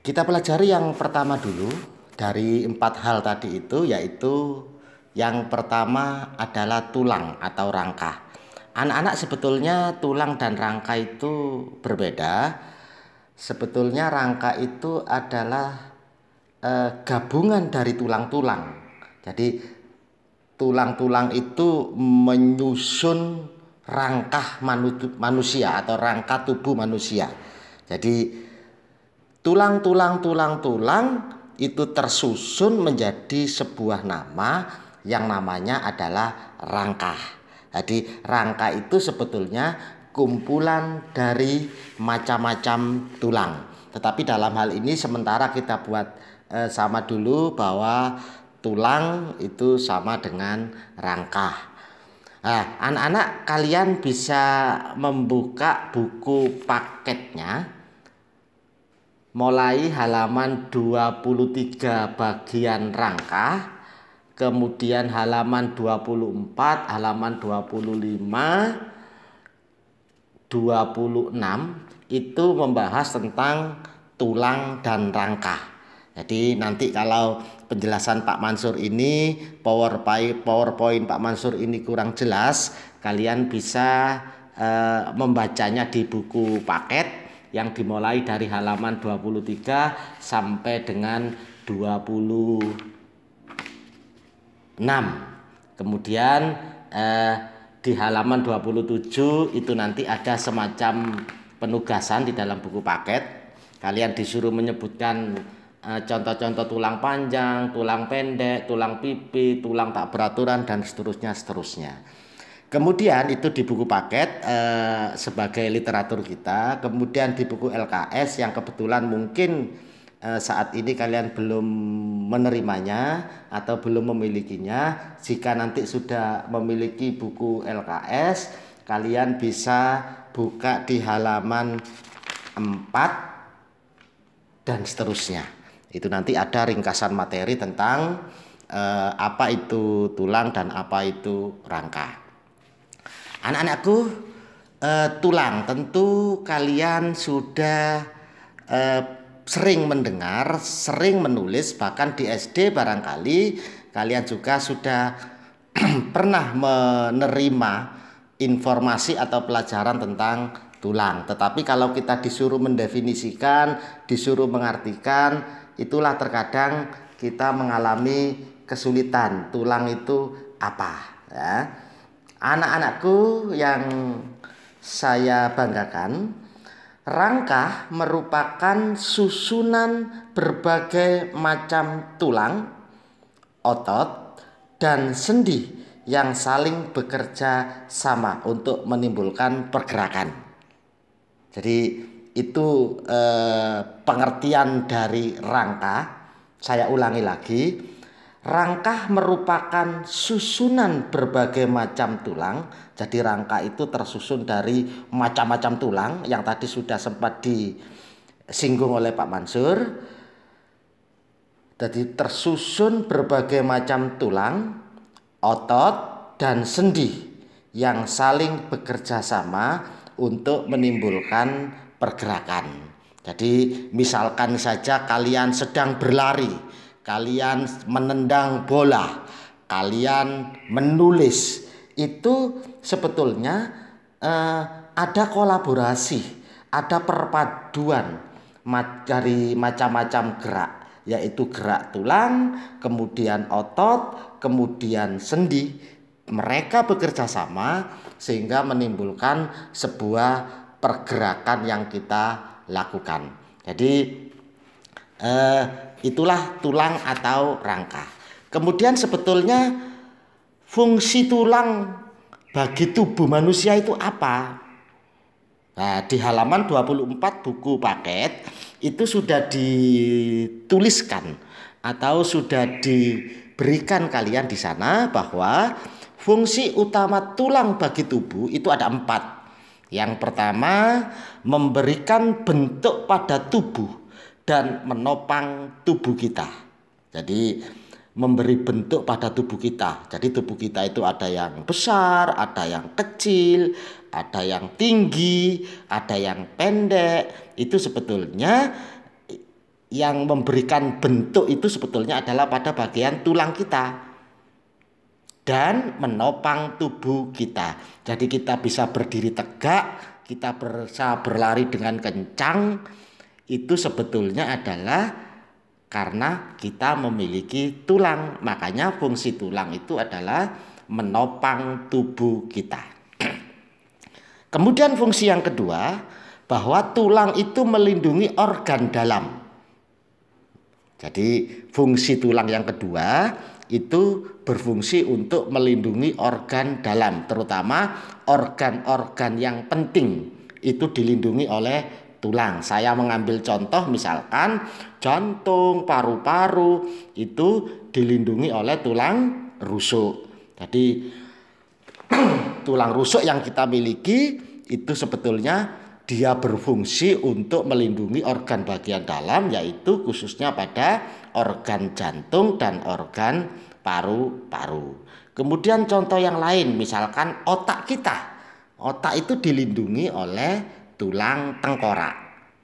Kita pelajari yang pertama dulu dari 4 hal tadi itu, yaitu yang pertama adalah tulang atau rangka. Anak-anak, sebetulnya tulang dan rangka itu berbeda. Sebetulnya rangka itu adalah gabungan dari tulang-tulang. Jadi tulang-tulang itu menyusun rangka manusia atau rangka tubuh manusia. Jadi tulang itu tersusun menjadi sebuah nama yang namanya adalah rangka. Jadi rangka itu sebetulnya kumpulan dari macam-macam tulang. Tetapi dalam hal ini sementara kita buat sama dulu bahwa tulang itu sama dengan rangka. Nah, anak-anak, kalian bisa membuka buku paketnya mulai halaman 23 bagian rangka, kemudian halaman 24, halaman 25, 26 itu membahas tentang tulang dan rangka. Jadi nanti kalau penjelasan Pak Mansur ini, PowerPoint Pak Mansur ini kurang jelas, kalian bisa membacanya di buku paket yang dimulai dari halaman 23 sampai dengan 26. Kemudian di halaman 27 itu nanti ada semacam penugasan di dalam buku paket. Kalian disuruh menyebutkan contoh-contoh tulang panjang, tulang pendek, tulang pipi, tulang tak beraturan, dan seterusnya. Kemudian itu di buku paket sebagai literatur kita. Kemudian di buku LKS yang kebetulan mungkin saat ini kalian belum menerimanya atau belum memilikinya. Jika nanti sudah memiliki buku LKS, kalian bisa buka di halaman 4 dan seterusnya. Itu nanti ada ringkasan materi tentang apa itu tulang dan apa itu rangka. Anak-anakku, tulang tentu kalian sudah sering mendengar, sering menulis, bahkan di SD barangkali kalian juga sudah pernah menerima informasi atau pelajaran tentang tulang. Tetapi kalau kita disuruh mendefinisikan, disuruh mengartikan, itulah terkadang kita mengalami kesulitan. Tulang itu apa? Ya. Anak-anakku yang saya banggakan, rangka merupakan susunan berbagai macam tulang, otot, dan sendi yang saling bekerja sama untuk menimbulkan pergerakan. Jadi itu pengertian dari rangka. Saya ulangi lagi. Rangka merupakan susunan berbagai macam tulang. Jadi rangka itu tersusun dari macam-macam tulang yang tadi sudah sempat disinggung oleh Pak Mansur. Jadi tersusun berbagai macam tulang, otot, dan sendi yang saling bekerja sama untuk menimbulkan pergerakan. Jadi misalkan saja kalian sedang berlari, kalian menendang bola, kalian menulis, itu sebetulnya ada kolaborasi, ada perpaduan dari macam-macam gerak, yaitu gerak tulang, kemudian otot, kemudian sendi. Mereka bekerja sama sehingga menimbulkan sebuah pergerakan yang kita lakukan. Jadi itulah tulang atau rangka. Kemudian sebetulnya fungsi tulang bagi tubuh manusia itu apa? Nah, di halaman 24 buku paket itu sudah dituliskan atau sudah diberikan kalian di sana bahwa fungsi utama tulang bagi tubuh itu ada 4. Yang pertama, memberikan bentuk pada tubuh dan menopang tubuh kita. Jadi memberi bentuk pada tubuh kita. Jadi tubuh kita itu ada yang besar, ada yang kecil, ada yang tinggi, ada yang pendek. Itu sebetulnya yang memberikan bentuk itu sebetulnya adalah pada bagian tulang kita dan menopang tubuh kita. Jadi kita bisa berdiri tegak, kita bisa berlari dengan kencang, itu sebetulnya adalah karena kita memiliki tulang. Makanya fungsi tulang itu adalah menopang tubuh kita. Kemudian fungsi yang kedua, bahwa tulang itu melindungi organ dalam. Jadi fungsi tulang yang kedua itu berfungsi untuk melindungi organ dalam, terutama organ-organ yang penting itu dilindungi oleh tulang. Saya mengambil contoh misalkan jantung, paru-paru itu dilindungi oleh tulang rusuk. Jadi tulang rusuk yang kita miliki itu sebetulnya dia berfungsi untuk melindungi organ bagian dalam, yaitu khususnya pada organ jantung dan organ paru-paru. Kemudian contoh yang lain, misalkan otak kita. Otak itu dilindungi oleh tulang tengkorak.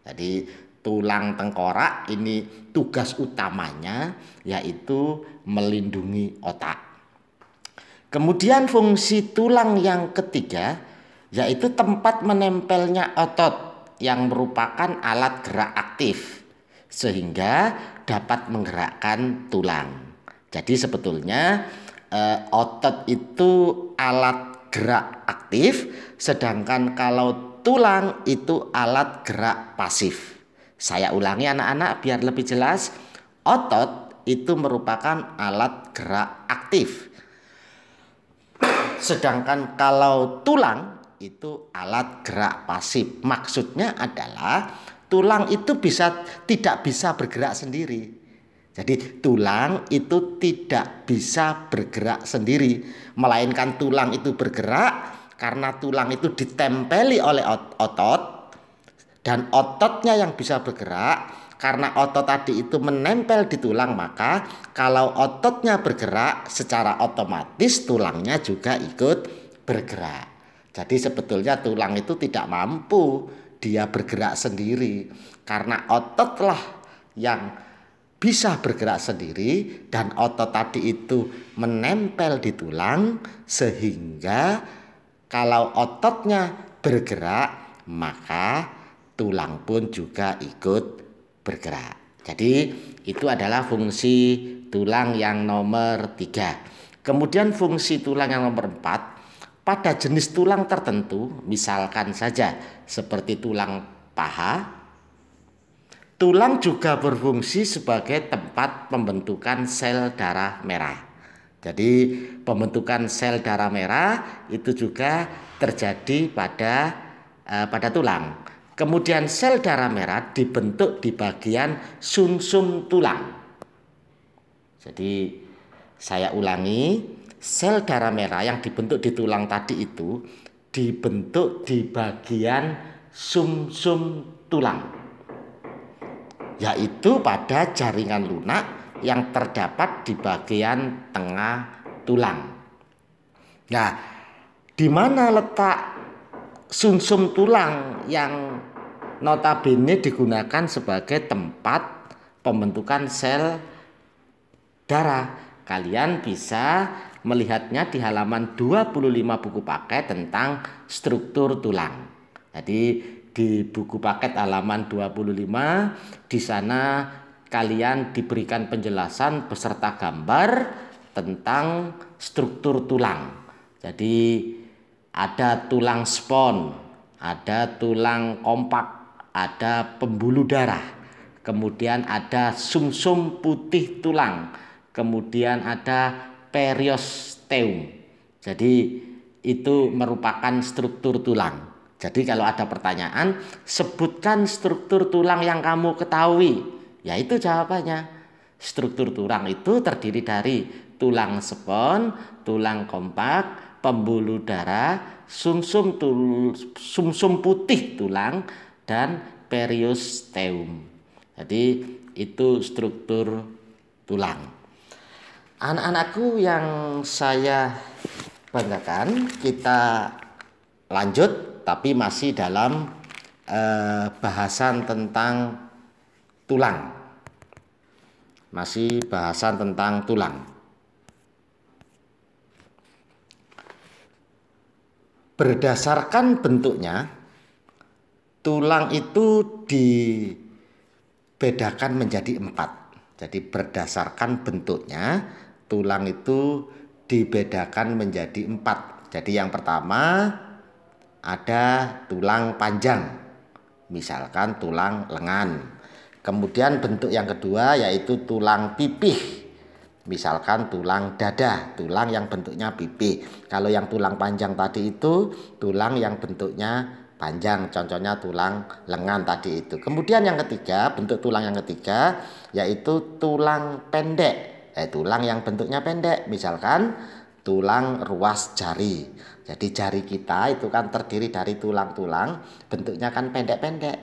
Jadi tulang tengkorak ini tugas utamanya yaitu melindungi otak. Kemudian fungsi tulang yang ketiga yaitu tempat menempelnya otot yang merupakan alat gerak aktif sehingga dapat menggerakkan tulang. Jadi sebetulnya otot itu alat gerak aktif, sedangkan kalau tulang itu alat gerak pasif. Saya ulangi anak-anak biar lebih jelas. Otot itu merupakan alat gerak aktif, sedangkan kalau tulang itu alat gerak pasif. Maksudnya adalah tulang itu tidak bisa bergerak sendiri. Jadi tulang itu tidak bisa bergerak sendiri, melainkan tulang itu bergerak karena tulang itu ditempeli oleh otot, dan ototnya yang bisa bergerak. Karena otot tadi itu menempel di tulang, maka kalau ototnya bergerak secara otomatis tulangnya juga ikut bergerak. Jadi sebetulnya tulang itu tidak mampu dia bergerak sendiri, karena ototlah yang bisa bergerak sendiri dan otot tadi itu menempel di tulang, sehingga kalau ototnya bergerak maka tulang pun juga ikut bergerak. Jadi itu adalah fungsi tulang yang nomor 3. Kemudian fungsi tulang yang nomor 4, pada jenis tulang tertentu, misalkan saja seperti tulang paha, tulang juga berfungsi sebagai tempat pembentukan sel darah merah. Jadi pembentukan sel darah merah itu juga terjadi pada tulang. Kemudian sel darah merah dibentuk di bagian sumsum tulang. Jadi saya ulangi, sel darah merah yang dibentuk di tulang tadi itu dibentuk di bagian sumsum tulang, yaitu pada jaringan lunak yang terdapat di bagian tengah tulang. Nah, di mana letak sumsum tulang yang notabene digunakan sebagai tempat pembentukan sel darah? Kalian bisa melihatnya di halaman 25 buku paket tentang struktur tulang. Jadi di buku paket halaman 25, di sana kalian diberikan penjelasan beserta gambar tentang struktur tulang. Jadi ada tulang spons, ada tulang kompak, ada pembuluh darah, kemudian ada sumsum putih tulang, kemudian ada periosteum. Jadi itu merupakan struktur tulang. Jadi kalau ada pertanyaan, sebutkan struktur tulang yang kamu ketahui, yaitu jawabannya. Struktur tulang itu terdiri dari tulang spons, tulang kompak, pembuluh darah, sumsum putih tulang, dan periosteum. Jadi itu struktur tulang. Anak-anakku yang saya banggakan, kita lanjut tapi masih dalam bahasan tentang tulang. Masih bahasan tentang tulang. Berdasarkan bentuknya, tulang itu dibedakan menjadi 4. Jadi berdasarkan bentuknya, tulang itu dibedakan menjadi 4. Jadi yang pertama ada tulang panjang, misalkan tulang lengan. Kemudian bentuk yang kedua yaitu tulang pipih, misalkan tulang dada, tulang yang bentuknya pipih. Kalau yang tulang panjang tadi itu tulang yang bentuknya panjang, contohnya tulang lengan tadi itu. Kemudian yang ketiga, bentuk tulang yang ketiga yaitu tulang pendek, tulang yang bentuknya pendek, misalkan tulang ruas jari. Jadi jari kita itu kan terdiri dari tulang-tulang, bentuknya kan pendek-pendek,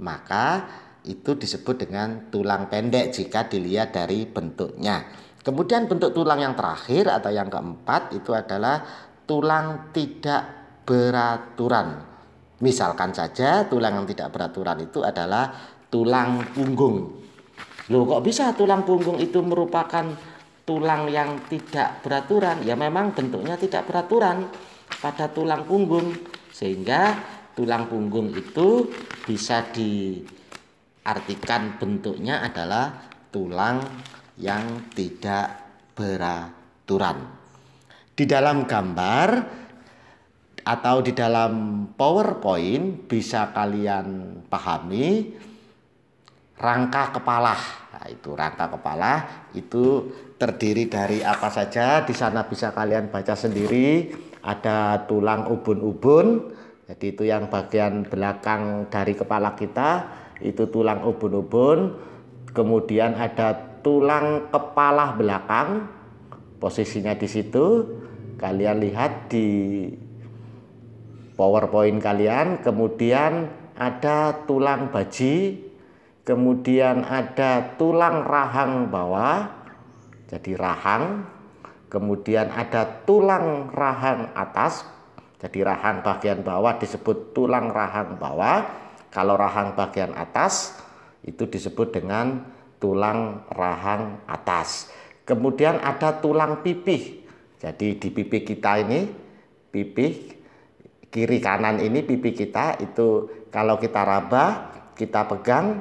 maka itu disebut dengan tulang pendek jika dilihat dari bentuknya. Kemudian bentuk tulang yang terakhir atau yang keempat itu adalah tulang tidak beraturan. Misalkan saja tulang yang tidak beraturan itu adalah tulang punggung. Loh, kok bisa tulang punggung itu merupakan tulang yang tidak beraturan? Ya memang bentuknya tidak beraturan pada tulang punggung, sehingga tulang punggung itu bisa diartikan bentuknya adalah tulang yang tidak beraturan. Di dalam gambar atau di dalam PowerPoint bisa kalian pahami rangka kepala. Nah, itu rangka kepala itu terdiri dari apa saja. Di sana bisa kalian baca sendiri. Ada tulang ubun-ubun. Jadi itu yang bagian belakang dari kepala kita, itu tulang ubun-ubun. Kemudian ada tulang kepala belakang, posisinya di situ. Kalian lihat di PowerPoint kalian. Kemudian ada tulang baji, kemudian ada tulang rahang bawah, jadi rahang. Kemudian ada tulang rahang atas, jadi rahang bagian bawah disebut tulang rahang bawah. Kalau rahang bagian atas itu disebut dengan tulang rahang atas. Kemudian ada tulang pipih. Jadi di pipih kita ini, pipih kiri kanan ini pipih kita itu kalau kita raba, kita pegang,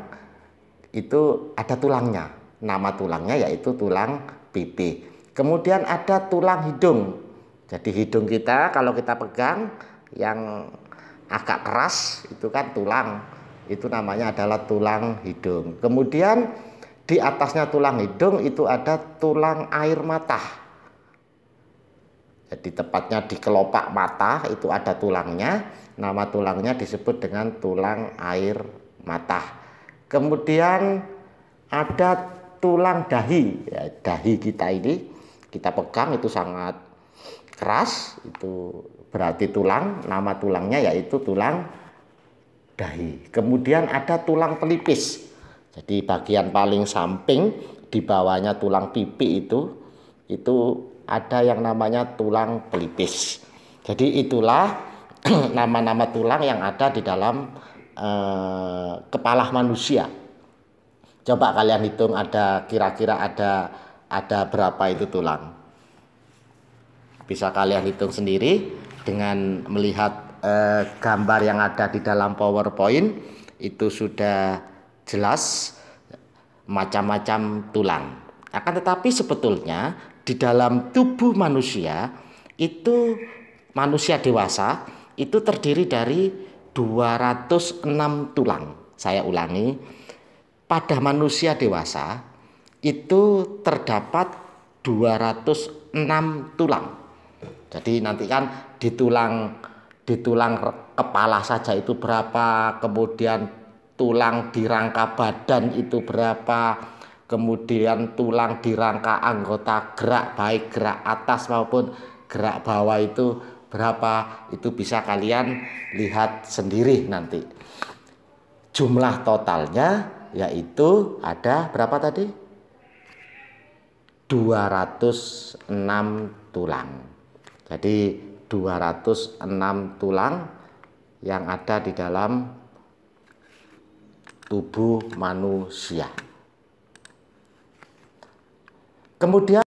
itu ada tulangnya. Nama tulangnya yaitu tulang pipih. Kemudian ada tulang hidung. Jadi hidung kita kalau kita pegang yang agak keras itu kan tulang. Itu namanya adalah tulang hidung. Kemudian di atasnya tulang hidung itu ada tulang air mata. Jadi tepatnya di kelopak mata itu ada tulangnya. Nama tulangnya disebut dengan tulang air mata. Kemudian ada tulang dahi. Ya, dahi kita ini kita pegang itu sangat keras, itu berarti tulang. Nama tulangnya yaitu tulang dahi. Kemudian ada tulang pelipis. Jadi bagian paling samping di bawahnya tulang pipi itu ada yang namanya tulang pelipis. Jadi itulah nama-nama tulang yang ada di dalam kepala manusia. Coba kalian hitung ada kira-kira ada berapa itu tulang. Bisa kalian hitung sendiri dengan melihat gambar yang ada di dalam PowerPoint. Itu sudah jelas macam-macam tulang. Akan tetapi sebetulnya di dalam tubuh manusia itu, manusia dewasa itu terdiri dari 206 tulang. Saya ulangi, pada manusia dewasa itu terdapat 206 tulang. Jadi nanti kan di tulang kepala saja itu berapa, kemudian tulang di rangka badan itu berapa, kemudian tulang di rangka anggota gerak baik gerak atas maupun gerak bawah itu berapa, itu bisa kalian lihat sendiri nanti. Jumlah totalnya yaitu ada berapa tadi? 206 tulang. Jadi 206 tulang yang ada di dalam tubuh manusia. Kemudian